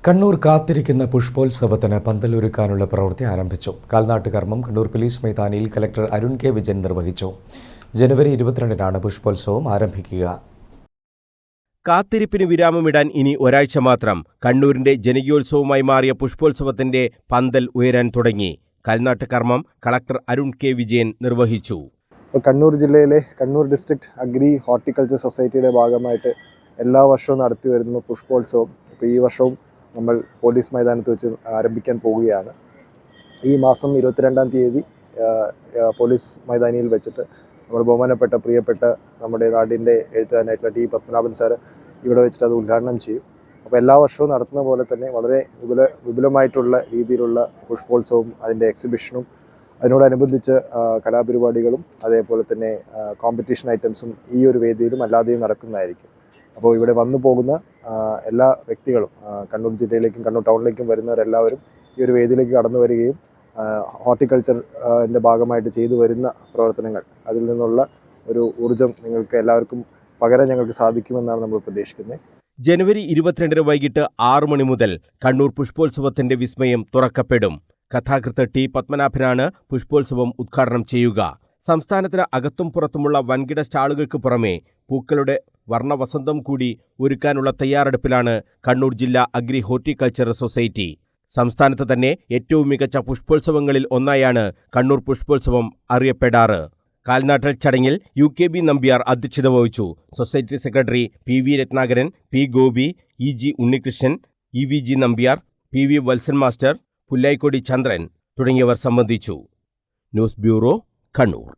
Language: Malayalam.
കണ്ണൂർ കാത്തിരിക്കുന്ന പുഷ്പോത്സവത്തിന് പന്തലൊരുക്കാനുള്ള പ്രവൃത്തി ആരംഭിച്ചു. കാൽനാട്ട് കർമ്മം കണ്ണൂർ പോലീസ് മൈതാനിയിൽ കലക്ടർ അരുൺ കെ വിജയൻ നിർവഹിച്ചു. ജനുവരി 22-നാണ് പുഷ്പോത്സവം ആരംഭിക്കുക. കാത്തിരിപ്പിന് വിരാമമിടാൻ ഇനി ഒരാഴ്ച മാത്രം. കണ്ണൂരിന്റെ ജനകീയോത്സവമായി മാറിയ പുഷ്പോത്സവത്തിന്റെ പന്തൽ ഉയരാൻ തുടങ്ങി. കാൽനാട്ട് കർമ്മം കളക്ടർ അരുൺ കെ വിജയൻ നിർവഹിച്ചു. കണ്ണൂർ ജില്ലയിലെ കണ്ണൂർ ഡിസ്ട്രിക്ട് അഗ്രി ഹോർട്ടിക്കൾച്ചർ സൊസൈറ്റിയുടെ ഭാഗമായിട്ട് എല്ലാ വർഷവും നടത്തി വരുന്ന പുഷ്പോത്സവം ഈ വർഷവും നമ്മൾ പോലീസ് മൈതാനത്ത് വെച്ച് ആരംഭിക്കാൻ പോവുകയാണ്. ഈ മാസം 22-ാം തീയതി പോലീസ് മൈതാനിയിൽ വെച്ചിട്ട് നമ്മൾ ബഹുമാനപ്പെട്ട പ്രിയപ്പെട്ട നമ്മുടെ നാടിൻ്റെ എഴുത്തുകാരനായിട്ടുള്ള ടി പത്മനാഭൻ സാറ് ഇവിടെ വെച്ചിട്ട് അത് ഉദ്ഘാടനം ചെയ്യും. അപ്പോൾ എല്ലാ വർഷവും നടത്തുന്ന പോലെ തന്നെ വളരെ വിപുലമായിട്ടുള്ള രീതിയിലുള്ള പുഷ്പോത്സവവും അതിൻ്റെ എക്സിബിഷനും അതിനോടനുബന്ധിച്ച് കലാപരിപാടികളും അതേപോലെ തന്നെ കോമ്പറ്റീഷൻ ഐറ്റംസും ഈ ഒരു വേദിയിലും അല്ലാതെയും നടക്കുന്നതായിരിക്കും. അപ്പോൾ ഇവിടെ വന്നു പോകുന്ന എല്ലാ വ്യക്തികളും കണ്ണൂർ ജില്ലയിലേക്കും കണ്ണൂർ ടൗണിലേക്കും വരുന്നവരെല്ലാവരും ഈ ഒരു വേദിയിലേക്ക് കടന്നു വരികയും ഹോർട്ടിക്കൾച്ചറിൻ്റെ ഭാഗമായിട്ട് ചെയ്തു വരുന്ന പ്രവർത്തനങ്ങൾ അതിൽ നിന്നുള്ള ഒരു ഊർജ്ജം നിങ്ങൾക്ക് എല്ലാവർക്കും പകരം ഞങ്ങൾക്ക് സാധിക്കുമെന്നാണ് നമ്മൾ പ്രതീക്ഷിക്കുന്നത്. ജനുവരി 22 വൈകിട്ട് 6 മണി മുതൽ കണ്ണൂർ പുഷ്പോത്സവത്തിന്റെ വിസ്മയം തുറക്കപ്പെടും. കഥാകൃത്ത് ടി പത്മനാഭനാണ് പുഷ്പോത്സവം ഉദ്ഘാടനം ചെയ്യുക. സംസ്ഥാനത്തിന് അകത്തും പുറത്തുമുള്ള വൻകിട സ്റ്റാളുകൾക്ക് പുറമെ പൂക്കളുടെ വർണ്ണവസന്തം കൂടി ഒരുക്കാനുള്ള തയ്യാറെടുപ്പിലാണ് കണ്ണൂർ ജില്ലാ അഗ്രി ഹോർട്ടിക്കൾച്ചർ സൊസൈറ്റി. സംസ്ഥാനത്ത് തന്നെ ഏറ്റവും മികച്ച പുഷ്പോത്സവങ്ങളിൽ ഒന്നായാണ് കണ്ണൂർ പുഷ്പോത്സവം അറിയപ്പെടാറ്. കാൽനാട്ടൽ ചടങ്ങിൽ UKB നമ്പ്യാർ അധ്യക്ഷത വഹിച്ചു. Society secretary PV Ratnakaran, P Gopi, EG Unnikrishnan, EVG Nambiar, PV Valsan master, Pullayikkodi Chandran തുടങ്ങിയവർ സംബന്ധിച്ചു. News bureau, Kannur.